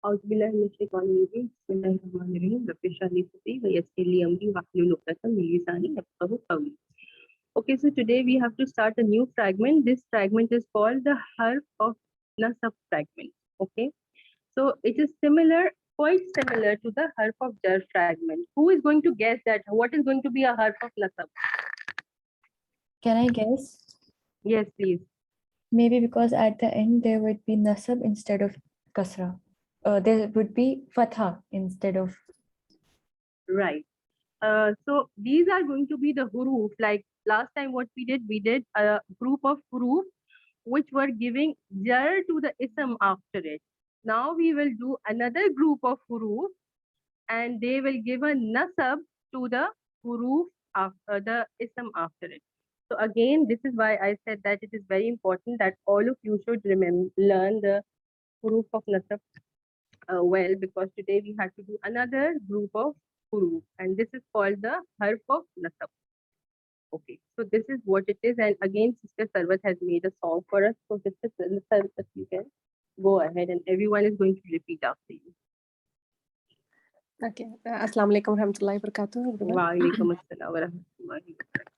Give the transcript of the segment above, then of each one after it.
أعوذ بالله من الشيطان الرجيم بسم الله الرحمن الرحيم رب اشرح لي صدري ويسر لي أمري واحلل عقدة من لساني يفقهوا قولي. Okay, so today we have to start a new fragment. This fragment is called the harf of nasab fragment. Okay, so it is similar, quite similar to the harf of jar fragment. Who is going to guess that what is going to be a harf of nasab? Can I guess? Yes, please. Maybe because at the end there would be nasab instead of kasra. There would be fatha instead of. Right. So these are going to be the huruf. Like last time, what we did a group of huruf which were giving jar to the ism after it. Now we will do another group of huruf and they will give a nasab to the huruf after the ism after it. So again, this is why I said that it is very important that all of you should learn the huruf of nasab well, because today we had to do another group of huruf and this is called the harf of nasab. Okay, so this is what it is, and again, Sister Sarvat has made a song for us. So, Sister Sarvat, you can go ahead, and everyone is going to repeat after you. Okay. Assalamu alaikum warahmatullahi wabarakatuh. Wa alaikum assalam wa rahmatullahi wa barakatuh.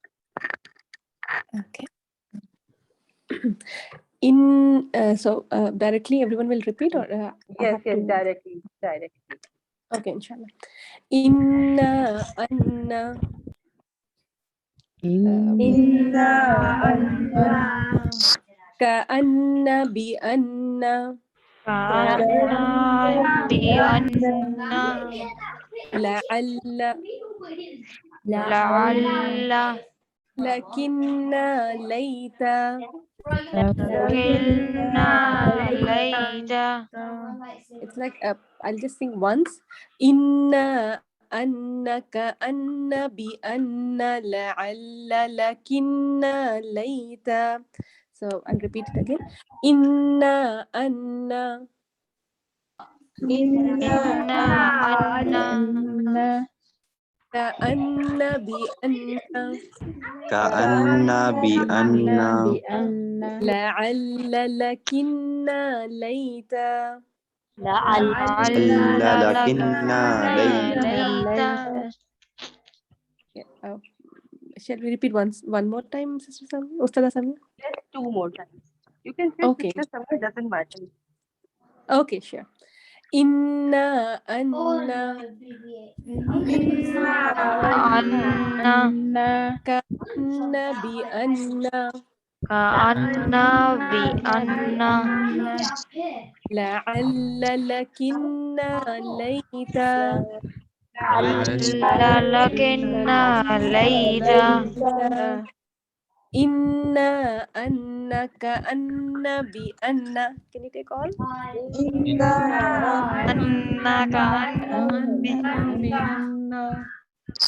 Okay. Directly everyone will repeat, or I Yes, have yes, to... directly. Okay, inshallah. Inna anna Inna anna ka'anna bi anna la'alla لعل lakinna layta. كنا ليت It's like I'll just sing once. Inna annaka anna bi anna la'alla lakinna layta. So I'll repeat it again. Inna anna إنا أن ka'anna bi anna كأن بأن la'alla lakinna layta. لعل لكننا ليت ليت Yeah, shall we repeat one more time, Sister Samia? Ustada Samia? Just two more times. You can say Okay. Sister Sarvat, doesn't matter. Okay, sure. Inna anna أن kanna bi anna كأن بأن la'alla lakinna layta. لكنا ليت Inna anna ka'anna bi anna. Can you take all? أنك أن بأن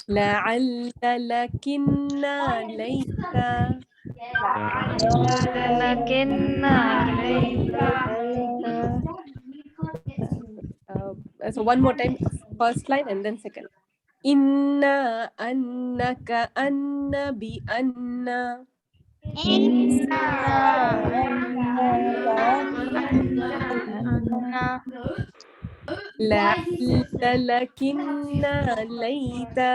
la'alla lakinna layta. لكنا ليت So one more time, first line and then second. Inna annaka anna bi anna la'alla lakinna layta.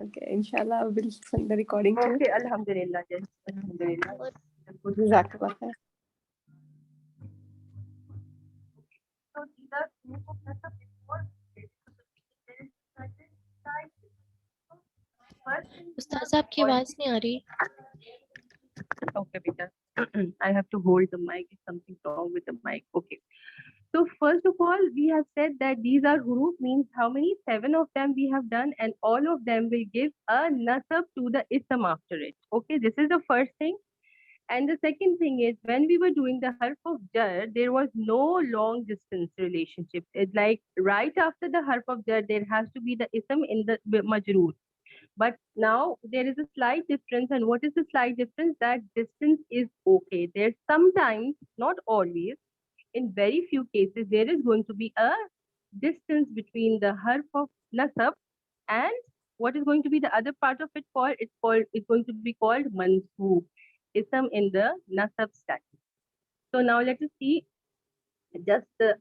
Okay, inshallah we'll send the recording to Okay, you. Alhamdulillah. Yes, Alhamdulillah. Jazakallah khair. So these are group of nasab before. There is certain type. First thing we Ustad have साहब की called- आवाज नहीं आ रही. Okay, beta. I have to hold the mic. Is something wrong with the mic? Okay. So first of all, we have said that these are huruf, means how many? 7 of them we have done, and all of them will give a nasab to the ism after it. Okay, this is the first thing. And the second thing is, when we were doing the harf of jar, there was no long distance relationship. It's like right after the harf of jar, there has to be the ism in the majroor. But now there is a slight difference. And what is the slight difference? That distance is okay. There's sometimes, not always, in very few cases, there is going to be a distance between the harf of nasab and what is going to be the other part of it called? It's going to be called mansoob. ism in the nasab status. So now let us see just the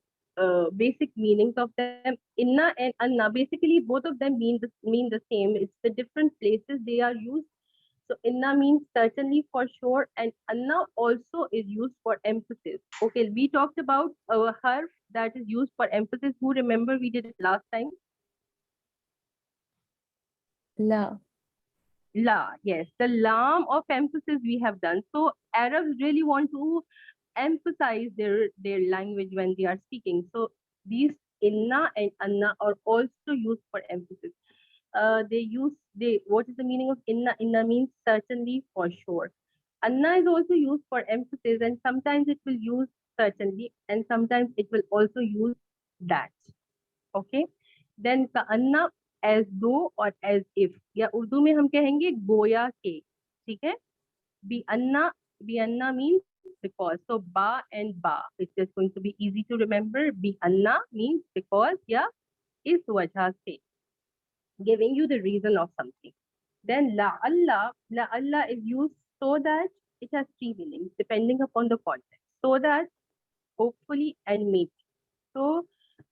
basic meanings of them. Inna and anna, basically both of them mean the same. It's the different places they are used. So inna means certainly for sure, and anna also is used for emphasis. Okay, we talked about a harf that is used for emphasis. Who remember we did it last time? La. La, yes, the lam of emphasis we have done. So Arabs really want to emphasize their language when they are speaking. So these inna and anna are also used for emphasis. They what is the meaning of inna? Inna means certainly for sure. Anna is also used for emphasis, and sometimes it will use certainly, and sometimes it will also use that. Okay, then ka anna, as though or as if, या उर्दू में हम कहेंगे गोया के. ठीक है, be anna means because. So ba and ba, it's just going to be easy to remember. Be anna means because, या इस वजह से, giving you the reason of something. Then la Allah is used so that it has three meanings depending upon the context. So that, hopefully, and maybe. So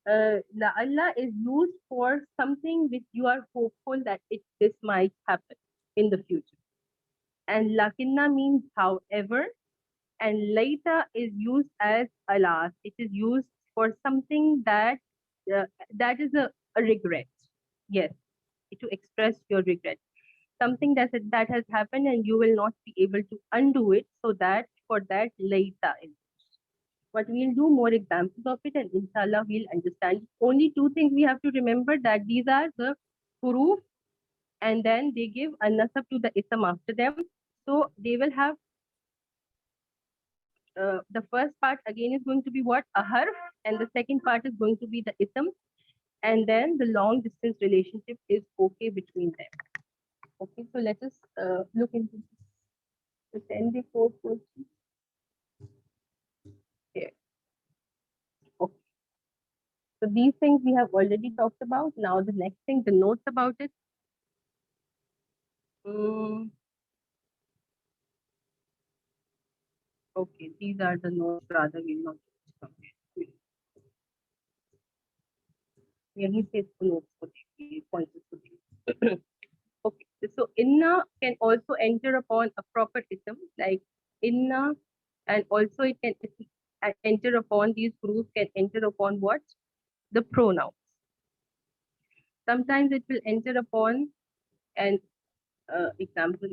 la Allah is used for something which you are hopeful that this might happen in the future. And lakinna means however, and later is used as alas. It is used for something that is a regret. Yes, to express your regret. Something that has happened and you will not be able to undo it. So that for that later is. But we'll do more examples of it, and inshallah we'll understand. Only two things we have to remember, that these are the huruf, and then they give a nasab to the ism after them. So they will have the first part again is going to be what? A harf, and the second part is going to be the ism, and then the long distance relationship is okay between them. Okay, so let us look into the 10 before question. Here. Okay. So these things we have already talked about. Now the next thing, the notes about it. Okay, these are the notes, rather we'll not यहीं से इसको notes को देखिए, pointers को देखिए. Okay, so inna can also enter upon a proper ism like inna, and also it can enter upon, these groups can enter upon what? The pronouns. Sometimes it will enter upon an example.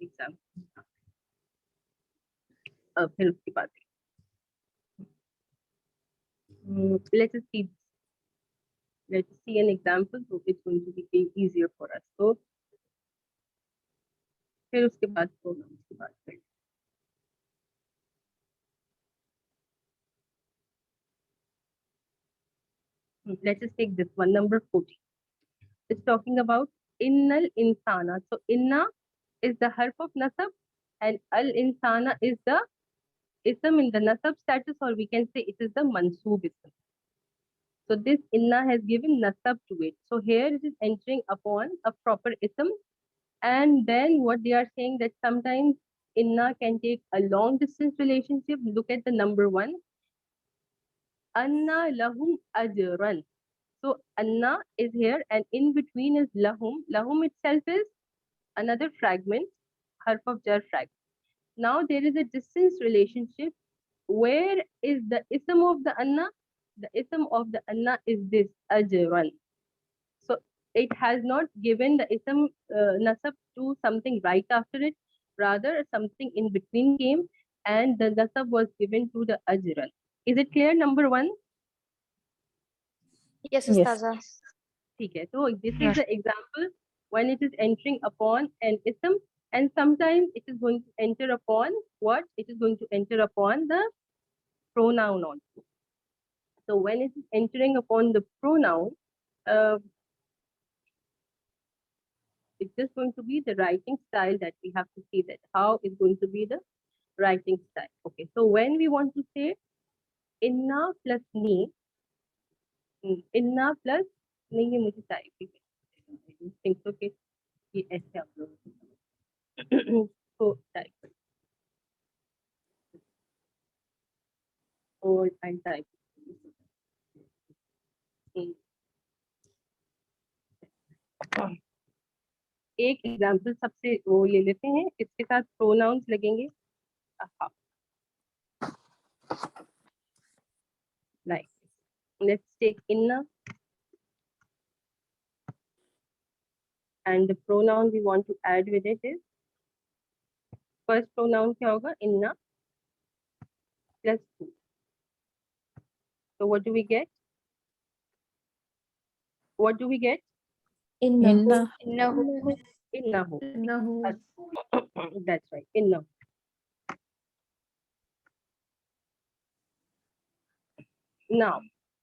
Example. फिर उसके बाद let us see. Let's see an example, so it's going to be easier for us. So फिर उसके बाद pronouns की बात करें. Let us take this one, number 40. It's talking about innal insana. So inna is the harf of nasab, and al insana is the ism in the nasab status, or we can say it is the mansoob ism. So this inna has given nasab to it. So here it is entering upon a proper ism, and then what they are saying, that sometimes inna can take a long distance relationship. Look at the number 1. Anna lahum ajran. So anna is here, and in between is lahum. Lahum itself is another fragment, harf of jar fragment. Now there is a distance relationship. Where is the ism of the anna? The ism of the anna is this ajran. So it has not given the ism nasab to something right after it. Rather, something in between came, and the nasab was given to the ajran. Is it clear? Number 1. Yes, Yes. Ustaza. Okay, so this is Yes. the example when it is entering upon an ism, and sometimes it is going to enter upon what? It is going to enter upon the pronoun also. So when it is entering upon the pronoun, it's just going to be the writing style that we have to see, that how is going to be the writing style. Okay, so when we want to say inna plus ni, inna plus नहीं, ये मुझे चाहिए. I don't think so कि ये ऐसे आप लोग So type. Or I type. एक एग्जाम्पल सबसे वो ले लेते हैं, इसके साथ प्रोनाउंस लगेंगे. Like, let's take inna, and the pronoun we want to add with it is, first pronoun क्या होगा? Inna plus who. So what do we get? What do we get? Inna. Innahu. Innahu. Innahu. That's right. Innahu. Now,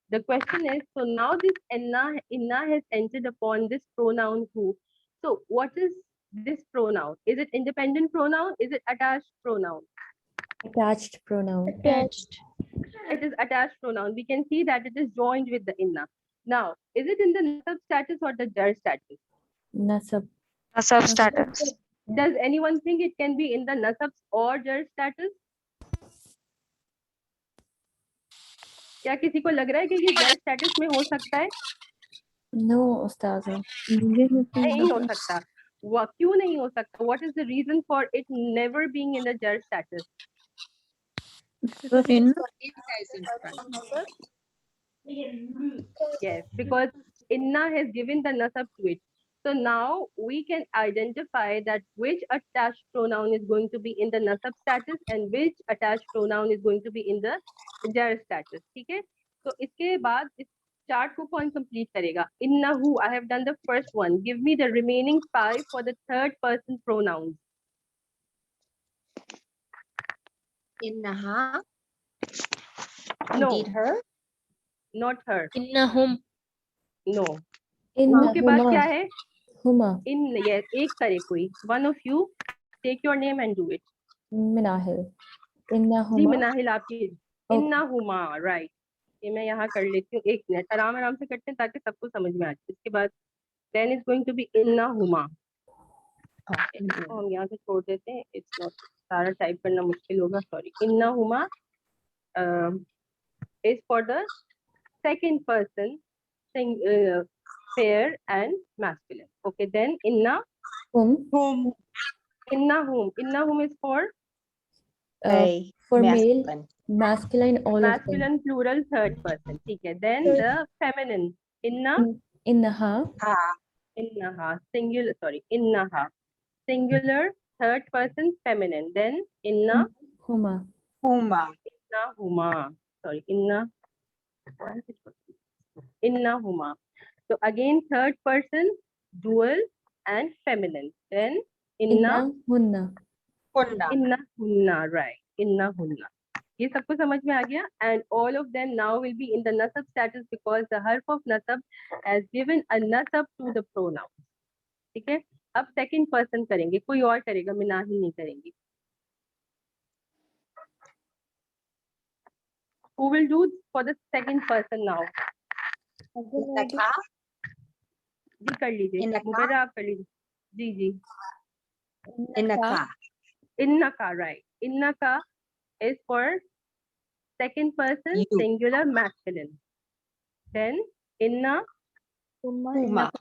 the question is, so now this inna has entered upon this pronoun who. So what is this pronoun? Is it independent pronoun? Is it attached pronoun? Attached pronoun. Attached. It is attached pronoun. We can see that it is joined with the inna. Now, is it in the nasab status or the jar status? Nasab. Nasab status. Does anyone think it can be in the nasab or jar status? क्या किसी को लग रहा है कि ये jar status में हो सकता है? No, Ustaza. नहीं हो सकता. क्यों नहीं हो सकता? What is the reason for it never being in the jar status? Yes, because inna has given the nasab to it. So now we can identify that which attached pronoun is going to be in the nasab status and which attached pronoun is going to be in the jar status. ठीक है? तो इसके बाद इस chart को कौन complete करेगा? Innahu, I have done the first one. Give me the remaining 5 for the third person pronouns. Innaha. No, Indeed her. not her. Innahum. No. Inna Who के बाद क्या huma. है? Huma. In, yes, एक करे कोई. One of you take your name and do it. Minahil. Inna ji huma. Manahil आपकी. Okay. इन्ना Huma, right. ये मैं यहाँ कर लेती हूँ. एक मिनट, आराम आराम से करते हैं ताकि सबको समझ में आ जाए. इसके बाद then is going to be इन्ना हुमा. इसको हम यहाँ से छोड़ देते हैं. It's not, सारा टाइप करना मुश्किल होगा. सॉरी. इन्ना Huma is for the second person, pair and masculine. Okay, then inna Whom. inna whom. Inna whom is for They. For male, Masculine. masculine, all of them. masculine plural third person. ठीक है. Then the feminine. Inna Innaha. Ha. innaha singular. Sorry, innaha singular third person feminine. Then inna Huma. Huma. inna huma. Sorry, inna huma. So again third person dual and feminine. Then inna Hunna. Hunna. inna hunna. Right. Inna hunna. ये सबको समझ में आ गया. And all of them now will be in the nasab status because the harf of nasab has given a nasab to the pronoun. ठीक है. अब second person करेंगे. कोई और करेगा, मैं ना ही नहीं करेंगी. Who will do for the second person now? Innaka. जी कर लीजिए. इन्नका? मुबर्रा आप कर लीजिए. जी जी. Innaka. Innaka, right. Innaka is for second person You. singular masculine. Then inna Huma.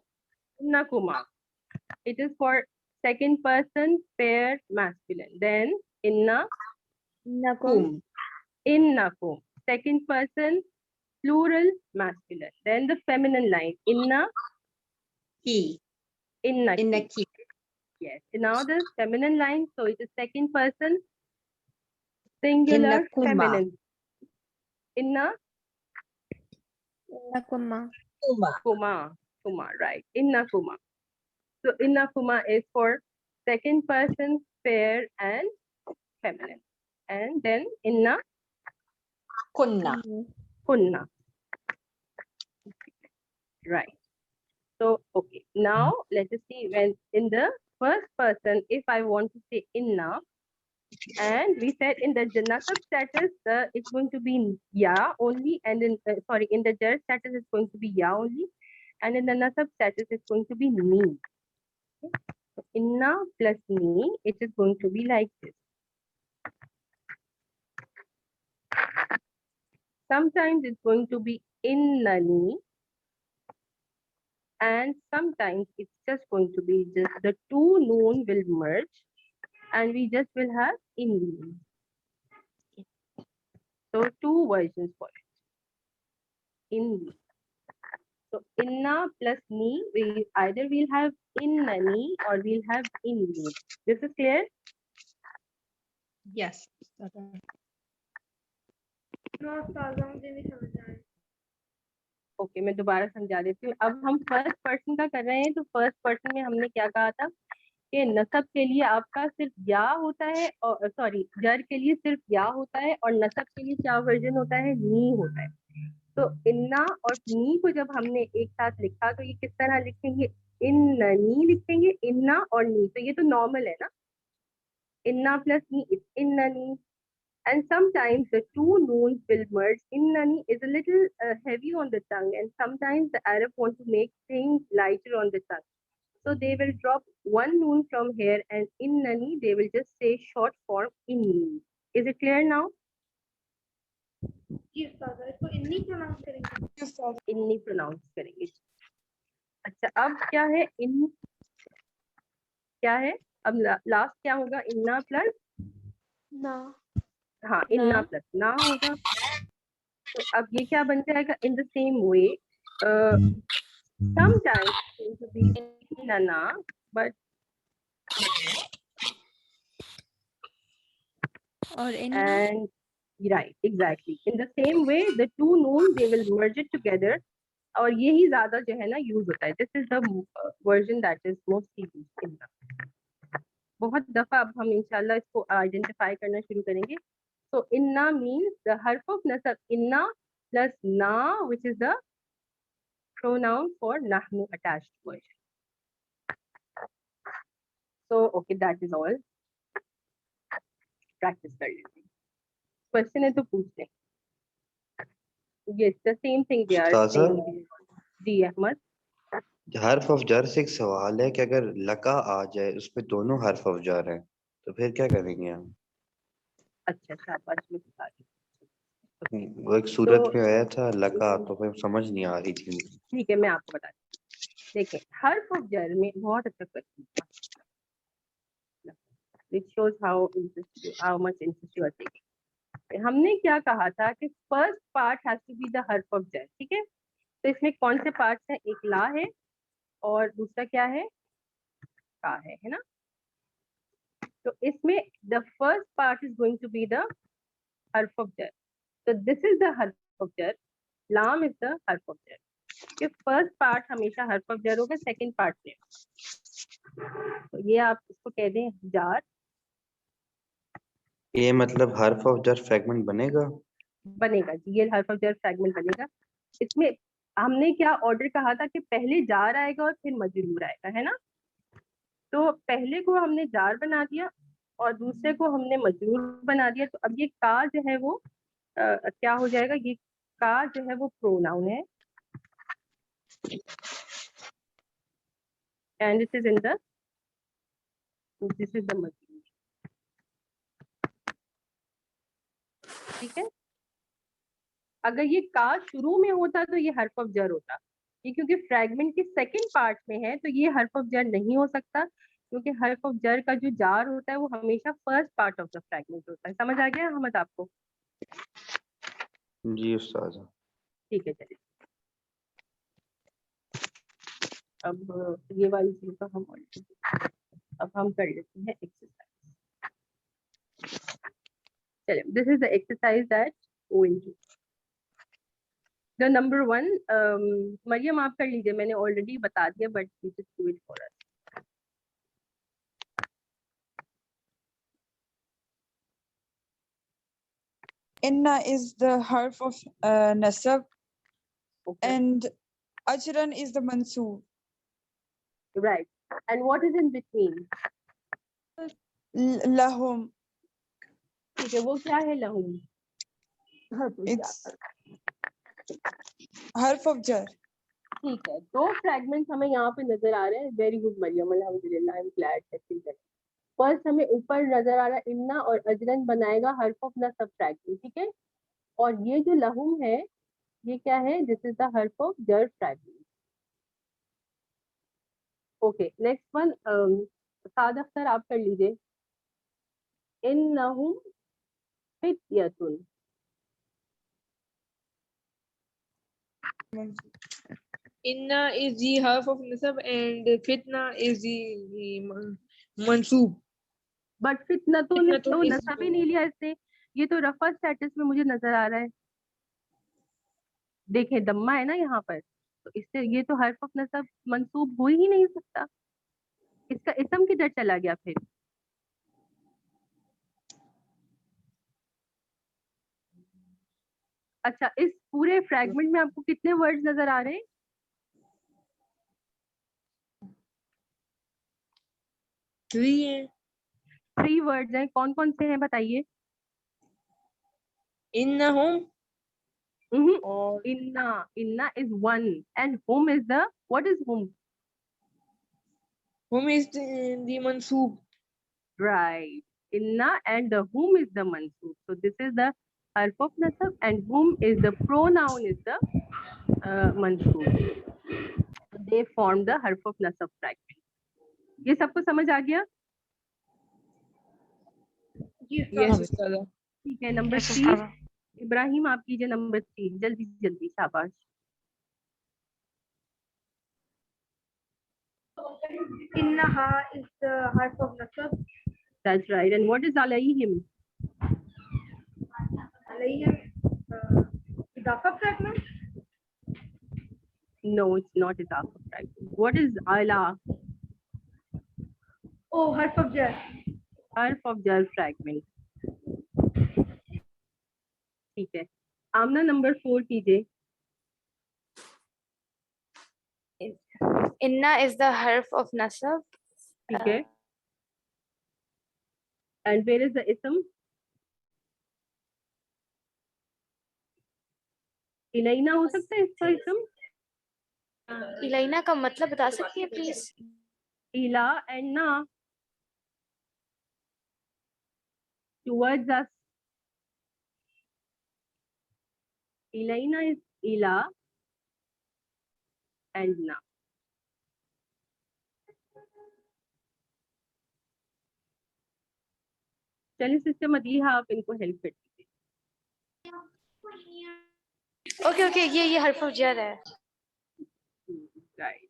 kuma. It is for second person pair masculine. Then inna Kum. innakum. Second person plural masculine. Then the feminine line inna He. innaki. Innaki. Yes. Now the feminine line, so it is second person singular Innakuma. feminine. Inna Innakuma. Kuma. kuma, right. Inna kuma. So inna kuma is for second person pair and feminine. And then inna Kunna. kunna. Right. So okay. Now let us see when in the first person, if I want to say inna, and we said in the nasab status, it's going to be ya only, and in in the jar status it's going to be ya only, and in the nasab status it's going to be ni. So inna plus ni, it is going to be like this. Sometimes it's going to be innani, and sometimes it's just going to be just the two noon will merge and we just will have inni. So two versions for it. Inni. So inna plus ni, we either we'll have innani or we'll have inni. This is clear? Yes. Okay मैं दोबारा समझा देती हूँ. अब हम first person का कर रहे हैं. तो फर्स्ट पर्सन में हमने क्या कहा था कि नसब के लिए आपका सिर्फ या होता है, और सॉरी जर के लिए सिर्फ या होता है, और नसब के लिए क्या वर्जन होता है, नी होता है. तो इन्ना और नी को जब हमने एक साथ लिखा तो ये किस तरह लिखेंगे, इन्ननी लिखेंगे, इन्ना और नी. तो ये तो नॉर्मल है ना, इन्ना प्लस नी इज इन्ननी. And sometimes the two noons will merge. Innani is a little heavy on the tongue, and sometimes the Arab want to make things lighter on the tongue. So they will drop one noon from here, and innani they will just say short form inni. Is it clear now? inni pronounce करेंगे. अच्छा अब क्या है इन, क्या है अब last क्या होगा, इन्ना प्लस ना. हाँ इन्ना प्लस ना होगा. तो अब ये क्या बन जाएगा, in the same way sometimes it's going to be inna, but Or inna. and right exactly in the same way the two noon they will merge it together. और यही ज्यादा जो है ना यूज होता है. This is the version that is mostly used इन्ना. बहुत दफा अब हम इंशाल्लाह इसको आइडेंटिफाई करना शुरू करेंगे. So inna means the harf of nasab inna plus na, which is the pronoun for nahnu attached version. So okay, that is all. Practice कर लेते हैं. Question है तो पूछ लें. Yes, the same thing they are उस्ताज़ा? saying. जी अहमद. हर्फ of जर से एक सवाल है कि अगर लका आ जाए उसपे दोनों हर्फ ऑफ जर हैं तो फिर क्या करेंगे हम? अच्छा शाबाश में बता रही हूँ. वो एक सूरत तो में आया था लका, तो फिर समझ नहीं आ रही थी मुझे. ठीक है मैं आपको बताती हूँ. देखिए हर्फ ऑफ जर में बहुत अच्छा question. It shows how much interest you are taking. हमने क्या कहा था कि first part has to be the हर्फ ऑफ जर. ठीक है, तो इसमें कौन से पार्ट्स हैं, एक ला है और दूसरा क्या है, का है ना. तो इसमें the first part is going to be the हर्फ ऑफ जर. तो दिस इज द हर्फ ऑफ जर, लाम इज द हर्फ ऑफ जर. कि फर्स्ट पार्ट हमेशा हर्फ ऑफ जर होगा, सेकंड पार्ट में. तो ये आप इसको कह दें जार. ये मतलब हर्फ ऑफ जर फ्रैगमेंट बनेगा? बनेगा जी, ये हर्फ ऑफ जर फ्रैगमेंट बनेगा. इसमें हमने क्या ऑर्डर कहा था कि पहले जार आएगा और फिर मजरूर आएगा, है ना. तो पहले को हमने जार बना दिया और दूसरे को हमने मजरूर बना दिया. तो अब ये का जो है वो क्या हो जाएगा, ये का जो है वो प्रोनाउन है, and this is in the, this is the मजरूर. ठीक है, अगर ये का शुरू में होता तो ये हर्फ ऑफ जर होता. ये क्योंकि फ्रैगमेंट के सेकंड पार्ट में है तो ये हर्फ ऑफ जर नहीं हो सकता, क्योंकि हर्फ ऑफ जर का जो जार होता है वो हमेशा first part of the fragment होता है. समझ आ गया अहमद आपको? जी उस्ताद. ठीक है चलिए. अब ये वाली चीज तो हम अब हम कर लेते हैं एक्सरसाइज. चलिए, this is the exercise that going to the number 1. Maryam आप कर लीजिए, मैंने ऑलरेडी बता दिया but you just do it for us. Inna is the harf of nasab, Okay. and ajran is the mansoob. Right. And what is in between? Lahum. ठीक है, वो क्या है लहूम? It's harf of jar. ठीक है, दो फ्रैगमेंट्स हमें यहाँ पे नजर आ रहे हैं. वेरी गुड मरियम, अल्हम्दुलिल्लाह, I am glad that. First हमें ऊपर नजर आ रहा है इन्ना और अजरन बनाएगा हर्फ ऑफ नसब फ्रैगमेंट. ठीक है, और ये जो लहुम है ये क्या है? दिस इज द हर्फ ऑफ जर फ्रैगमेंट. ओके, नेक्स्ट वन साद अख्तर, आप कर लीजिए. इन्नहुम फित्यतुन. Inna is the half of nasab and fitna is the mansoob. But फितनतुन फितनतुन तो is नसब ही नहीं लिया इसने. ये तो रफा स्टेटस में मुझे नजर आ रहा है. देखें, दम्मा है ना यहाँ पर, तो इससे ये तो हर्फ ऑफ नसब मंसूब हो ही नहीं सकता. इसका इसम किधर चला गया फिर? अच्छा, इस पूरे फ्रैगमेंट में आपको कितने वर्ड्स नजर आ रहे हैं? 3 है. 3 वर्ड्स हैं. कौन कौन से हैं बताइए? Innahum Mhm. और Inna is one and hum is the, what is hum? hum is the mansoob. Right. Inna and the whom is the mansoob. So this is the harf of nasab and whom is the pronoun is the mansoob. So they form the harf of nasab fragment. ये सबको समझ आ गया? Yes, Ustaza. ठीक है, number 3. Ibrahim, आप कीजिए number 3. जल्दी जल्दी, शाबाश. Innaha is the harf of nasab. That's right. And what is alayhim? Alayhim idafa fragment. No, it's not idafa fragment. What is ala? Oh, harf of jar. Harf of jar fragment. ठीक है, आमना number 4 कीजिए. Inna is the harf of nasab. ठीक है. And where is the ism? इलाइना हो सकता है इसका ism? इलाइना का मतलब बता सकती है please? Ila and na towards us. Ilaina is ila and na. चलिए सिस्टर मदीहा, आप इनको हेल्प कर दीजिए. ओके ओके, ये हर्फ ऑफ जर है. राइट,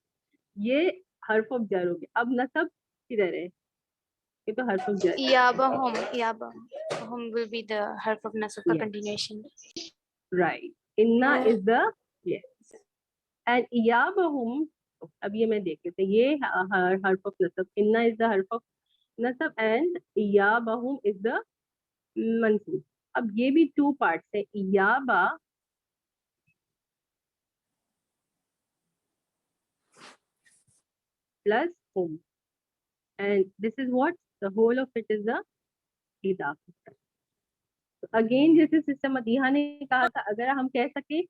ये हर्फ ऑफ जर हो गया. अब नसब किधर है? ये तो हर्फ ऑफ जर. Yabahum will be the harf of nasab का Yes. continuation. Right. Inna is the, yes. And iyabahum, अब ये मैं देख लेते हैं. ये हर्फ of नसब. Inna is the harf of nasab and iyabahum is the mansub. अब ये भी 2 parts है. iyaba plus hum, and this is what the whole of it is the idafa. Again जैसे सिस्टर मदीहा ने कहा था, अगर हम कह सके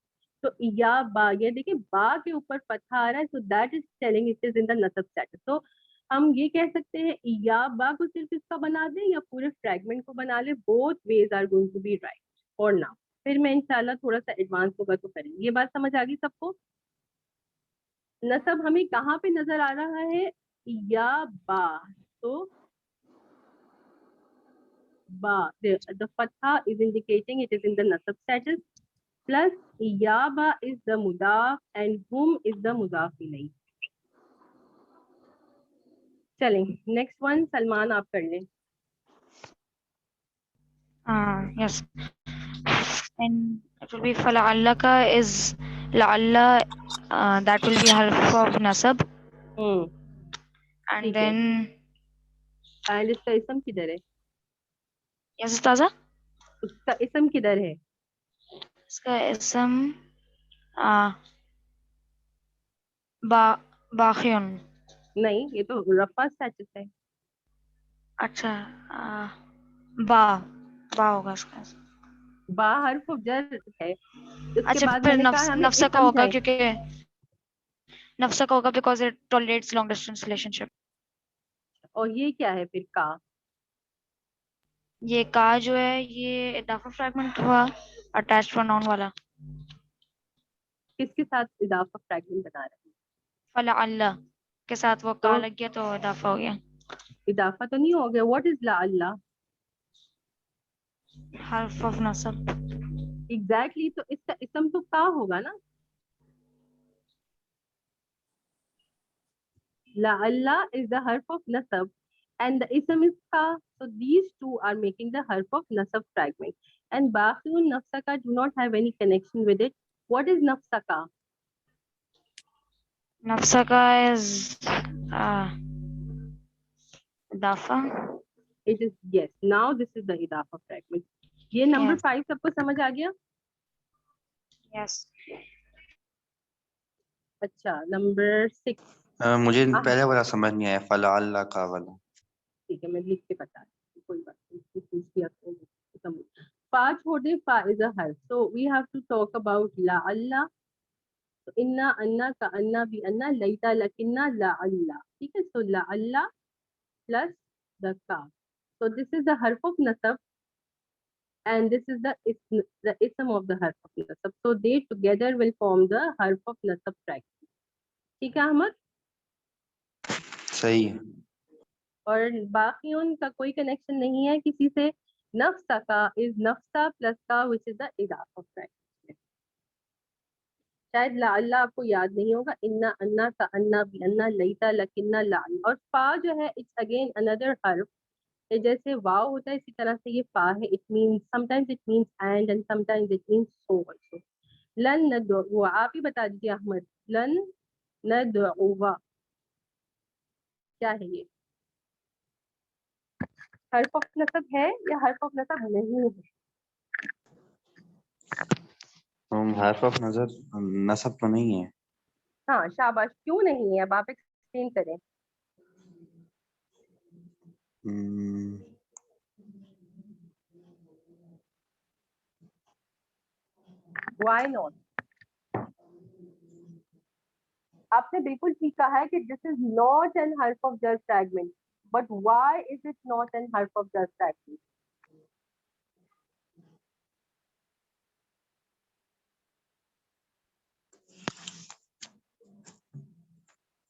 तो या बा, ये देखिए बा के ऊपर पत्थर आ रहा है, so that is telling it is in the nasab status. तो हम ये कह सकते हैं या बा को सिर्फ इसका बना दें या पूरे फ्रैगमेंट को बना ले. Both ways are going to be right और नाउ. फिर मैं इंशाल्लाह थोड़ा सा एडवांस होगा तो करेंगे. ये बात समझ आ गई सबको? नसब हमें कहाँ पे नजर आ रहा है? या बा. तो ba, the fatha is indicating it is in the nasab status, plus yaba is the mudaf and hum is the mudaf ilayh. चलें, next one सलमान, आप कर लें. Yes. And it will be fala'allaka is la'alla, that will be harf of nasab. And then and इसका इसम किधर है? yes, Ustaza? उसका इसम किधर है? इसका इसम बाखियन. नहीं, ये तो रफा स्टेटस है. अच्छा, बा होगा इसका. बा हर्फ ऑफ जर है. इसके अच्छा, बाद फिर मैंने कहा हमें नफ्सा का इसम होगा है. क्योंकि नफ्सा का होगा because it tolerates long distance relationship. और ये क्या है फिर का? ये का जो है ये इदाफा फ्रैगमेंट हुआ अटैच्ड प्रोनाउन वाला. किसके साथ इदाफा फ्रैगमेंट बना रहे हैं? फला अल्लाह के साथ वो का तो लग गया तो इदाफा हो गया. इदाफा तो नहीं हो गया. व्हाट इज ला अल्लाह? हर्फ ऑफ नसब. एग्जैक्टली. तो इसका इसम तो का होगा ना. ला अल्लाह इज द हर्फ of नसब and the ism is ka. So these two are making the harf of nasab fragment. And baqiyun nafsaka do not have any connection with it. What is nafsaka? नफ्सा का is इदाफा. It is, yes. Now this is the idafa fragment. ये number Yes. 5 सबको समझ आ गया? Yes. अच्छा, number 6. मुझे हाँ, पहले वाला समझ नहीं आया, फला अल्लाह का वाला. ठीक है, मैं लिख के बता रही हूँ, कोई बात नहीं. पूछ लिया तो समझ. fa छोड़े, fa is a harf. So we have to talk about la Allah. So inna, anna, ka anna, bi anna, laita, lakinna, la Allah. ठीक है. So la Allah plus the ka. So this is the harf of nasab and this is the ism of the harf of nasab. So they together will form the harf of nasab fragment. ठीक है अहमद. सही है. और बाकियों का कोई connection नहीं है किसी से. नफ्सा का इज नफ्सा प्लस का विच इज द इदाफा फ्रैगमेंट. शायद ला अल्लाह आपको याद नहीं होगा. इन्ना, अन्ना, का अन्ना, बी अन्ना, लईता, लकिन्ना, ला. और फा जो है इट्स अगेन अनदर हर्फ. जैसे वाव होता है इसी तरह से ये फा है. It means sometimes it means and sometimes it means so also. लन नदउ, आप ही बता दीजिए अहमद. लन नदउवा क्या है ये? हर्फ ऑफ नसब है या हर्फ ऑफ नसब नहीं है? हर्फ ऑफ नसब तो नहीं है. हाँ शाबाश. क्यों नहीं है? अब आप एक्सप्लेन करें. Why not? आपने बिल्कुल ठीक कहा है कि दिस इज नॉट एन हर्फ ऑफ जर fragment. But why is it not an हर्फ ऑफ जर फ्रैगमेंट?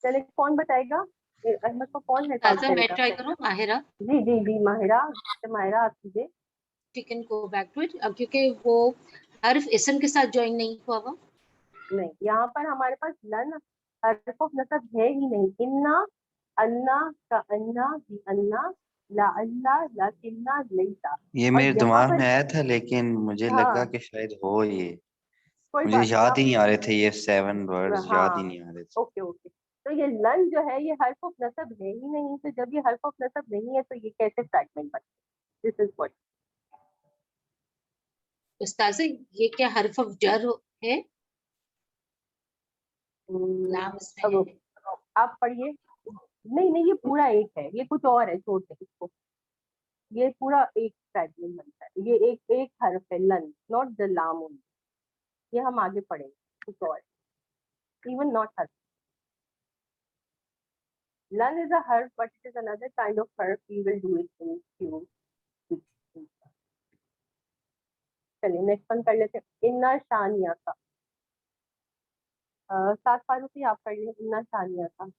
चले कौन बताएगा? अहमद को कौन है? ताज़ा मैं ट्राई करूं. माहिरा, जी जी जी माहिरा. माहिरा आप कीजिए. you can go back to it. क्योंकि वो हर्फ इसम के साथ ज्वाइन नहीं हुआ हुआ. नहीं, यहाँ पर हमारे पास लन हर्फ ऑफ नसब है ही नहीं. इन्ना, अन्ना, का अन्ना, बी अन्ना, ला अल्लाह, लाकिन्ना, लईता. ये और मेरे यहाँ दिमाग पर में आया था लेकिन मुझे हाँ लगा कि शायद हो ये. कोई मुझे बात नहीं. याद आप ही नहीं आ रहे थे ये 7 वर्ड्स, याद ही हाँ नहीं आ रहे थे. Okay okay. तो ये लन जो है ये हर्फ ऑफ नसब है ही नहीं. तो जब ये हर्फ ऑफ नसब नहीं है तो ये कैसे फ्रैगमेंट बनते? This is what. उस्ताज़, ये क्या हर्फ ऑफ जर है? लाम इसमें अब है. आप पढ़िए. नहीं नहीं, ये पूरा एक है. ये कुछ और है, छोड़ दे इसको. ये पूरा एक फ्रैगमेंट बनता है. ये एक हर्फ है लन, नॉट द लाम ओनली. ये हम आगे पढ़ेंगे. कुछ और इवन नॉट हर्फ. लन इज अ हर्फ but it is another kind of हर्फ. We will do it in few. चलिए नेक्स्ट वन कर लेते हैं. इन्ना शानिया का. सात फारूकी आप कर लें. इन्ना शानिया का.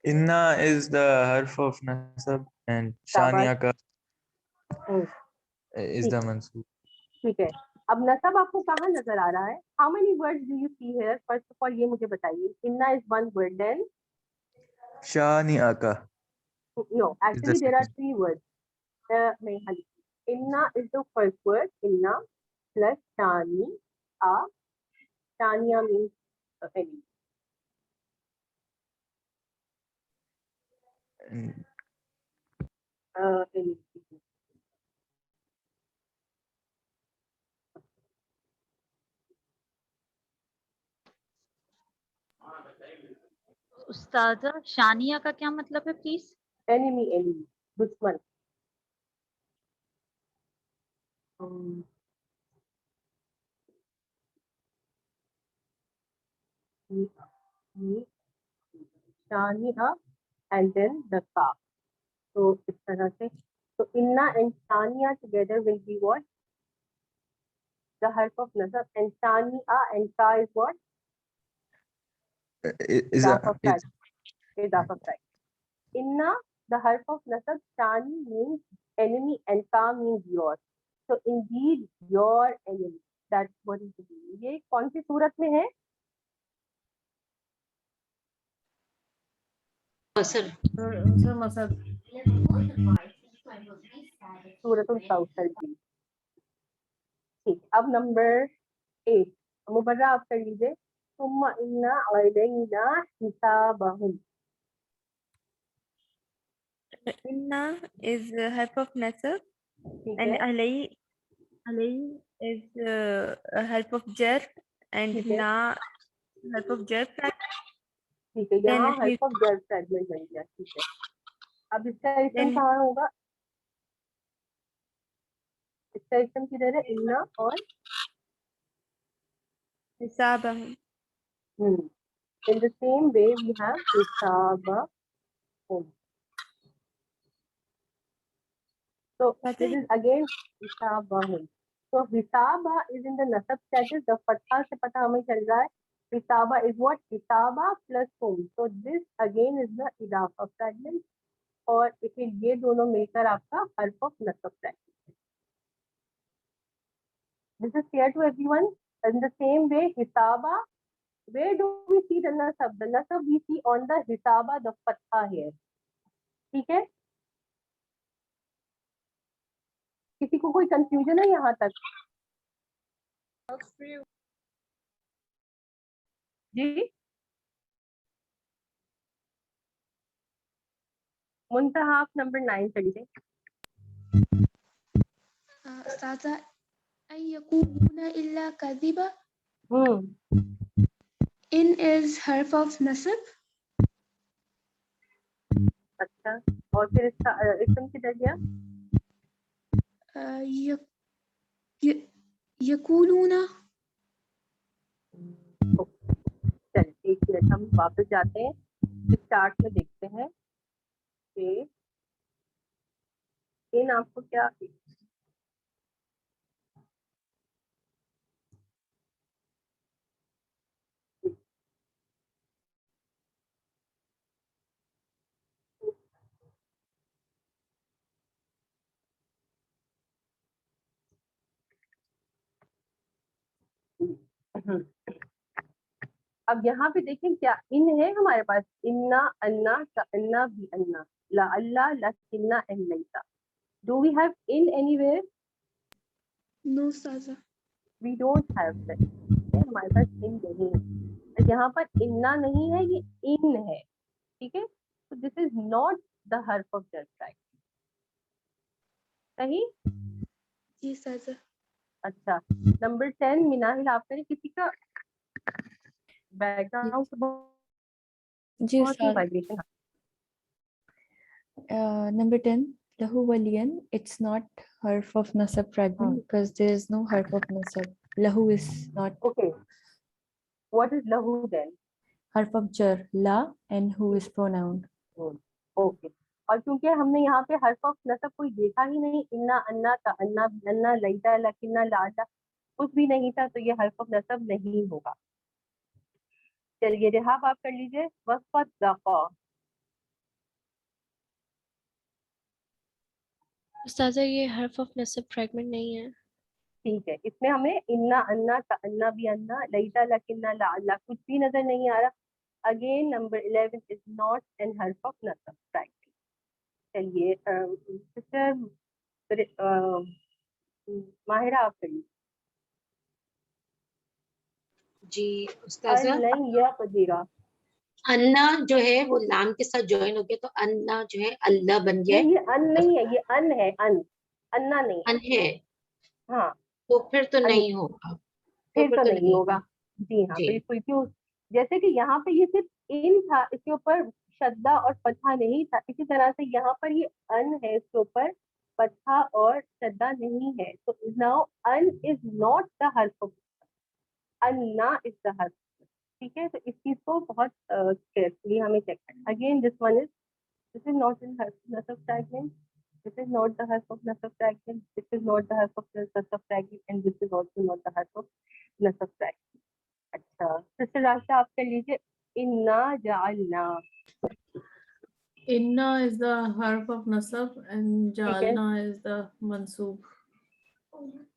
Inna is the harf of nasab and शाबाश. Shania ka hmm, is the mansub. ठीक है. अब नसब आपको कहाँ नजर आ रहा है? How many words do you see here? First of all ये मुझे बताइए. इन्ना is one word. Then Shania ka no, is the actually there are second. three words. Inna is the first word. Inna plus shani a. Shania means any. And Any. उस्तादा शानिया का क्या मतलब है प्लीज? Enemy, enemy. दुश्मन. शानिया and then the ka. So इस तरह से, so inna and shaniya together will be what? The harf of nasab, and shaniya and ka is what? Is Idafa it's fact. Inna, the harf of nasab, shani means enemy and ka means yours. So indeed your enemy. That's what is the meaning. ये कौन सी सूरत में है? Sir सूरतुल कौसर की. ठीक, अब number 8 Mubarra आप कर लीजिए. सुम्मा इन्ना अलैना हिसाबहुम. Inna is harf of nasab ठीक and है, alay is a harf of jar and ठीक है, na harf of jar. ठीक है. Then यहाँ he हर्फ ऑफ जर फ्रैगमेंट बन गया. ठीक है, अब इसका इसम then कहाँ होगा? इसका इसम किधर है? इन्ना और hisabahum. In the same way we have hisabahum. So this is again hisabahum. So hisaba is in the nasab status. The fatha से पता हमें चल रहा है. Hisaba is what? Hisaba plus hum. So this again is the idafa fragment. और फिर ये दोनों मिलकर आपका हर्फ ऑफ नसब fragment. This is clear to everyone. In the same way, hisaba. Where do we see the nasab? The nasab we see on the hisaba, the fatha here. ठीक है? किसी को कोई कंफ्यूजन है यहाँ तक? जी मुंतहा आप नंबर 9 चलिए. उस्ताज़ा अन यकूलूना इल्ला कज़िबा. In is harf of nasab. अच्छा, और फिर इसका इसम किधर गया? यकूलूना. चलिए एक मिनट हम वापस जाते हैं, स्टार्ट में देखते हैं कि इन आपको क्या अब यहाँ पे देखें क्या इन है हमारे पास. इन्ना अन्ना का अन्ना भी अन्ना ला अल्लाह लकिन्ना अहलैसा. Do we have in anywhere? No उस्ताज़ा. We don't have that. हमारे पास इन नहीं है. यहाँ पर इन्ना नहीं है, ये इन है. ठीक है, तो दिस इज नॉट द हर्फ ऑफ जर फ्रैगमेंट. सही? जी उस्ताज़ा. अच्छा, नंबर 10 मिनाहिल आप करें. किसी का बैकग्राउंड से जी बहुत ही उस्ताद. Vibration. Number 10, lahu waliyan. It's not harf of nasab fragment because there is no harf of nasab. Lahu is not. Okay, what is lahu then? Harf of jar, la, and who is pronoun. Okay, और क्योंकि हमने यहाँ पे हर्फ of नसब कोई देखा ही नहीं, इन्ना अन्ना का अन्ना अन्ना लैता लकिन्ना लाला कुछ भी नहीं था, तो ये हर्फ ऑफ नसब नहीं होगा. चलिए रिहाब आप कर लीजिए. वफ़त दफ़ा. उस्ताज़ा ये हर्फ ऑफ नसब फ्रैगमेंट नहीं है. ठीक है, इसमें हमें इन्ना अन्ना का अन्ना भी अन्ना लैता लकिन्ना लाला कुछ भी नजर नहीं आ रहा. Again number 11 is not an हर्फ ऑफ नसब फ्रैगमेंट. चलिए सिस्टर माहिरा आप करिए. जी उस्ताज़ा. नहीं या पजीरा. अन्ना जो है वो लाम के साथ ज्वाइन हो गया, तो अन्ना जो है अल्लाह बन गया. ये अन नहीं है, ये अन है. अन अन्ना नहीं. अन है. हाँ, तो फिर तो नहीं होगा. फिर तो नहीं होगा. जी हाँ, जी. बिल्कुल. क्यों? जैसे कि यहाँ पे ये सिर्फ इन था, इसके ऊपर शद्दा और फतहा नहीं था. इसी तरह से यहाँ पर ये अन है, इसके ऊपर फतहा और शद्दा नहीं है. तो नाउ अन इज नॉट द हर्फ ऑफ अन्ना इज द हर्फ. ठीक है, तो इसकी carefully हमें check करना. Again, this is not in harf of nasab fragment. This is not the harf of nasab fragment. This is not the harf of nasab fragment, and this is also not the harf of nasab fragment. अच्छा, sister Rasha आप कर लीजिए. इन्ना जअलना. Inna is the harf of nasab and ठीक है. jalna is the mansoob.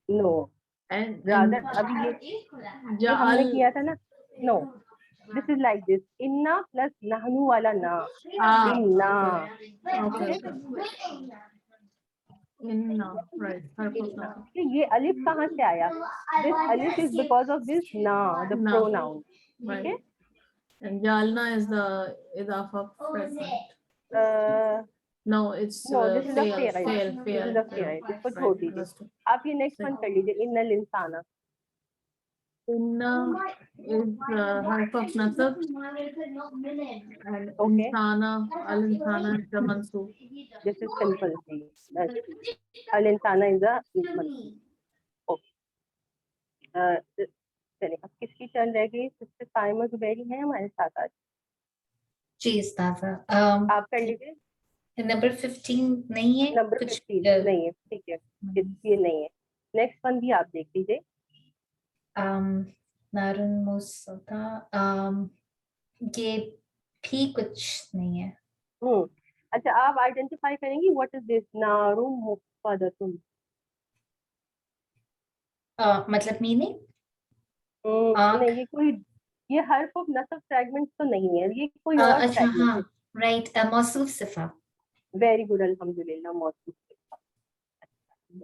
No. And Rather अभी ये हमने किया था ना. No. This is like this. Inna plus nahnu wala na. Inna. Okay. Inna, right. Harf of Inna. nasab. ये अलिफ कहाँ से आया? This alif is because of this na, the Na. pronoun. Right. Okay. And jalna is the idafa fragment. No, it's No, this is a fail. fail. This is a fail. इसको छोड़ दीजिए. Understood. आप ये next one कर लीजिए. इन्नल इंसाना. Inna is harf of nasab and insana, al insana is the mansoob. This is simple. Al insana is a mansoob. Okay. चलिए अब किसकी टर्न रह गई? सिस्टर साइमा जुबैरी है हमारे साथ आज. जी उस्तादा आप कर लीजिए. नंबर 15 नहीं है. नंबर 15 नहीं है. ठीक है, ये नहीं है. नेक्स्ट वन भी आप देख लीजिए. नारुन मुसदा ये भी कुछ नहीं है. अच्छा, आप आइडेंटिफाई करेंगी व्हाट इज दिस? नारुन मुफदतुन. मतलब मीनिंग नहीं, ये हर्फ ऑफ नसब फ्रैगमेंट तो नहीं है. ये कोई और अच्छा फ्रैगमेंट हाँ राइट मौसूफ सिफा. वेरी गुड, अल्हम्दुलिल्लाह. मौसूफ सिफा.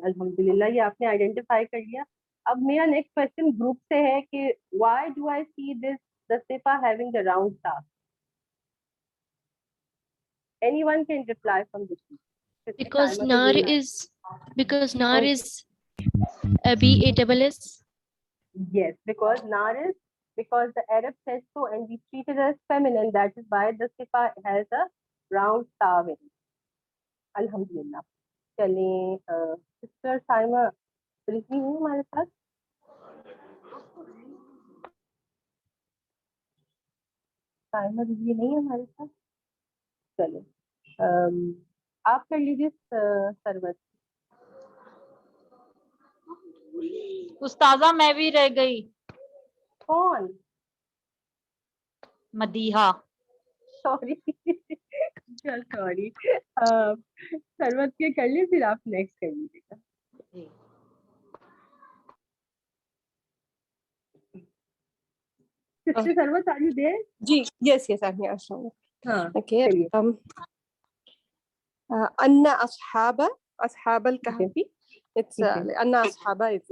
अल्हम्दुलिल्लाह, ये आपने आइडेंटिफाई कर लिया. अब मेरा नेक्स्ट क्वेश्चन ग्रुप से है कि why do I see this the सिफा having the round staff? Anyone can reply from this? Because nar is BASS. Yes, because nar is, because the Arab says so and we treat it as feminine, that is why the sifa has a round star in it. Alhamdulillah. चलिए, sister Saima Rizvi है हमारे साथ. साइमा रिजवी नहीं है हमारे साथ. चलो, आप कर लीजिए सरवत. उस्ताजा मैं भी रह गई. कौन? मदीहा. सॉरी. सॉरी. सरवत के कर ली, फिर आप नेक्स्ट कर लीजिएगा. Sister Sarwat, are you there? जी, yes, I'm here. हाँ. Okay. Anna ashaba al-kahfi. It's Anna ashaba is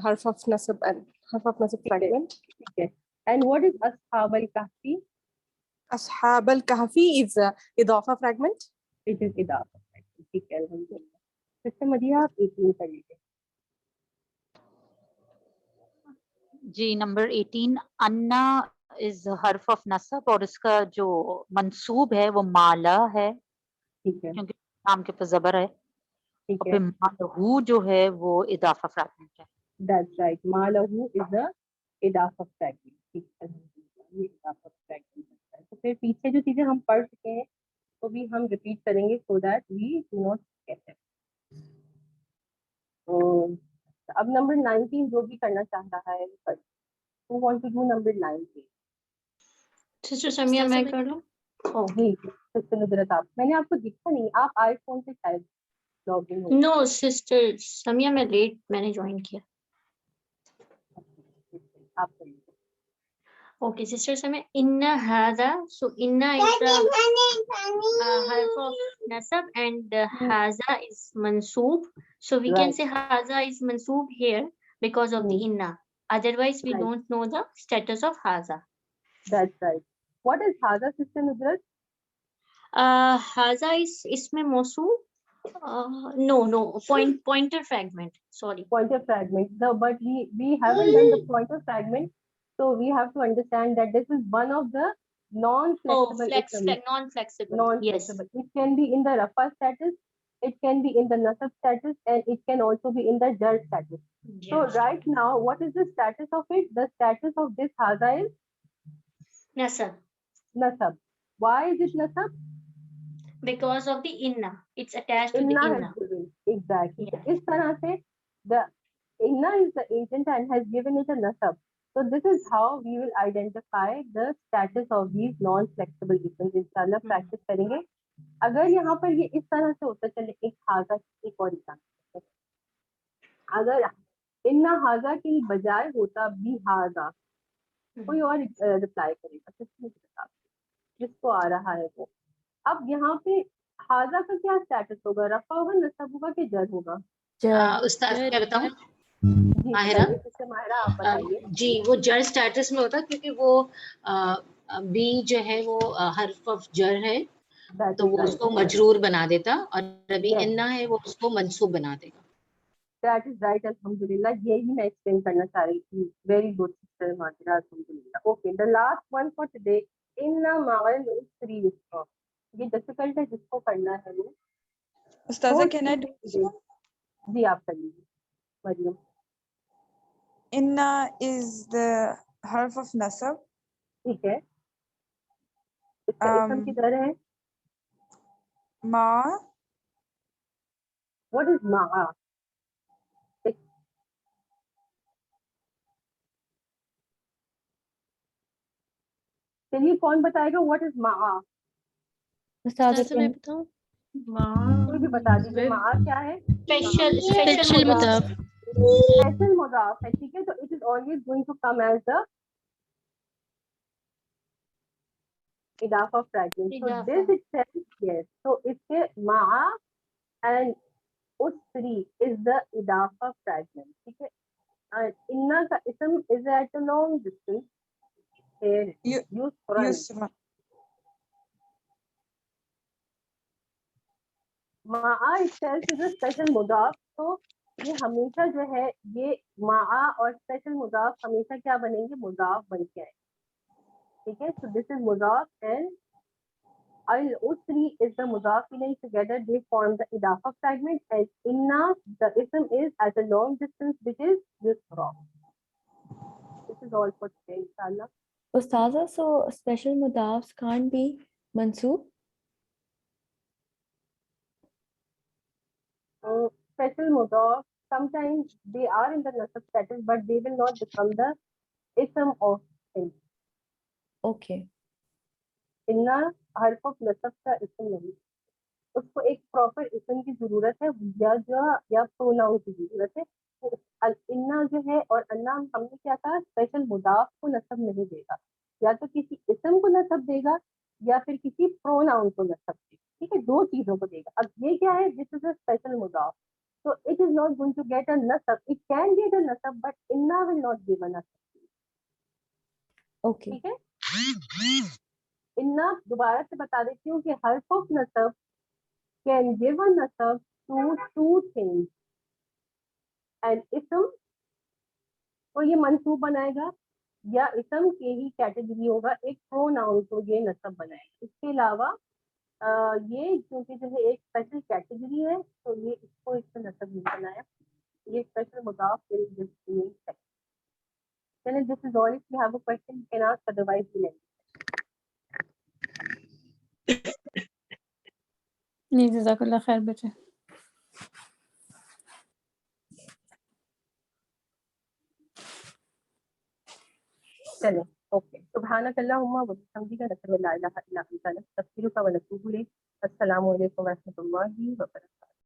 harf of nasab and harf of nasab fragment. Okay. And what is ashab al-kahfi? Ashab al-kahfi is idafa fragment. It is idafa fragment. ठीक है, अल्हम्दुलिल्लाह. Sister मदिया, आप 18 कर लीजिए. जी, number 18 Anna is हर्फ of नसब और इसका जो मंसूब है वो माला है. ठीक है, क्योंकि नाम के ऊपर जबर है. ठीक और है. फिर मालहू जो है वो इदाफा फ्रैगमेंट है. That's right. मालहू is the इदाफा फ्रैगमेंट. ठीक है, ये इदाफा फ्रैगमेंट है. तो फिर पीछे जो चीजें हम पढ़ चुके हैं वो भी हम रिपीट करेंगे so that we do not get it. अब नंबर 19 जो भी करना चाह रहा है कर. Who want to do number 19? Sister Samiya, मैं कर लूं? जी, सिस्टर नुजरत आप. मैंने आपको दिखा नहीं, आप आईफोन से शायद लॉग इन हो. नो सिस्टर समिया, मैं लेट मैंने ज्वाइन किया. आप करिए. Okay, sister Samia, inna hadha. So inna is the harf of nasab and hadha is mansoob. So we can say hadha is mansoob here because of the inna. Otherwise, we don't know the status of hadha. That's right. What is hadha, sister Nudrat? Hadha is isme mawsool. No, pointer fragment. Sorry. Pointer fragment. No, but we haven't done the pointer fragment. So we have to understand that this is one of the non-flexible. Non-flexible. Non-flexible. It can be in the rafa status, it can be in the nasab status, and it can also be in the jar status. So right now, what is the status of it? The status of this hadha is nasab. Nasab. Why is it nasab? Because of the inna. It's attached to the Inna has inna. given. Exactly. Yeah. So इस तरह से the inna is the agent and has given it a nasab. So this is how we will identify the status of these non-flexible isms. इंशाल्लाह practice करेंगे. अगर यहाँ पर ये इस तरह से होता चले एक हाजा एक और एग्जाम्पल, अगर इन्ना हाजा की बजाय होता भी हाजा, कोई और रिप्लाई करेगा जिसको आ रहा है वो. अब यहाँ पे हाजा का क्या स्टेटस होगा? रफा होगा, नसब होगा कि जर होगा? उस्ताद क्या बताऊं? जी माहिरा, बताइए, सिस्टर माहिरा आप बताइए. जी वो जर स्टेटस में होता क्योंकि वो बी जो है वो हर्फ ऑफ जर है, तो वो उसको मजरूर बना देता, और अभी इन्ना है वो उसको मंसूब बना देगा. That is right, alhamdulillah. यही मैं एक्सप्लेन करना चाह रही थी. Very good, sister Mahira, alhamdulillah. Okay, the last one for today. Inna ma'al usri yusra. ये डिफिकल्ट है, जिसको करना है वो. Ustaza, can I do this one? जी आप कर लीजिए Maryam. Inna is the harf of nasab. ठीक है. इसका इसम किधर है? Ma. What is ma'a? चलिए कौन बताएगा what is ma'a? मैं बताऊं? कोई भी बता दीजिए. ma'a क्या है? स्पेशल मुदाफ. स्पेशल मुदाफ है. ठीक है, तो it is always going to come as the idafa fragment. So this itself, yes. So इसके ma'a and usri is the idafa fragment. ठीक है. Inna का ism is at a long distance. Here yusra. माआ itself is a special मुदाफ. तो ये हमेशा जो है ये माआ और स्पेशल मुदाफ हमेशा क्या बनेंगे? मुदाफ बन के आए. ठीक है. So this is मुदाफ and al-usri is the मुदाफ ilayhi. Together they form the idafa fragment, and inna the ism is at a long distance, which is yusra. This is all for today, inshallah. Ustaza, so special mudafs can't be mansoob? Special mudaf, sometimes they are in the nasab status, but they will not become the ism of thing. Okay. इन्ना हर्फ of नसब का इसम नहीं, उसको एक proper इसम की जरूरत है या प्रोनाउन की जरूरत है. तो इन्ना जो है और अन्ना हमने क्या कहा? स्पेशल मुदाफ को नसब नहीं देगा, या तो किसी इसम को नसब देगा या फिर किसी प्रोनाउन को नसब देगा. ठीक है, दो चीजों को देगा. अब ये क्या है? दिस इज अ स्पेशल मुदाफ, so it is not going to get a nasab. It can get a nasab, but inna will not give a nasab. Okay. ठीक है. इन्ना दोबारा से बता देती हूँ कि हर्फ ऑफ नसब कैन गिव अ नसब टू टू थिंग्स. एंड इसम को ये मंसूब बनाएगा, या इसम के ही कैटेगरी होगा एक प्रोनाउन को ये नसब बनाएगा. इसके अलावा ये क्योंकि जो है एक स्पेशल कैटेगरी है, तो ये इसको इससे नसब नहीं बनाया. ये स्पेशल मुदाफ है. चलिए, this is all. If you have a question you can ask, otherwise we let. नहीं, जज़ाकल्लाह खैर बच्चे. चलो, ओके. सुब्हानकल्लाहुम्मा व बिहम्दिका, नशहदु अल्ला इलाहा इल्ला अंता, नस्तगफिरुका व नतूबु इलैक. अस्सलामु अलैकुम व रहमतुल्लाहि व बरकातुहू.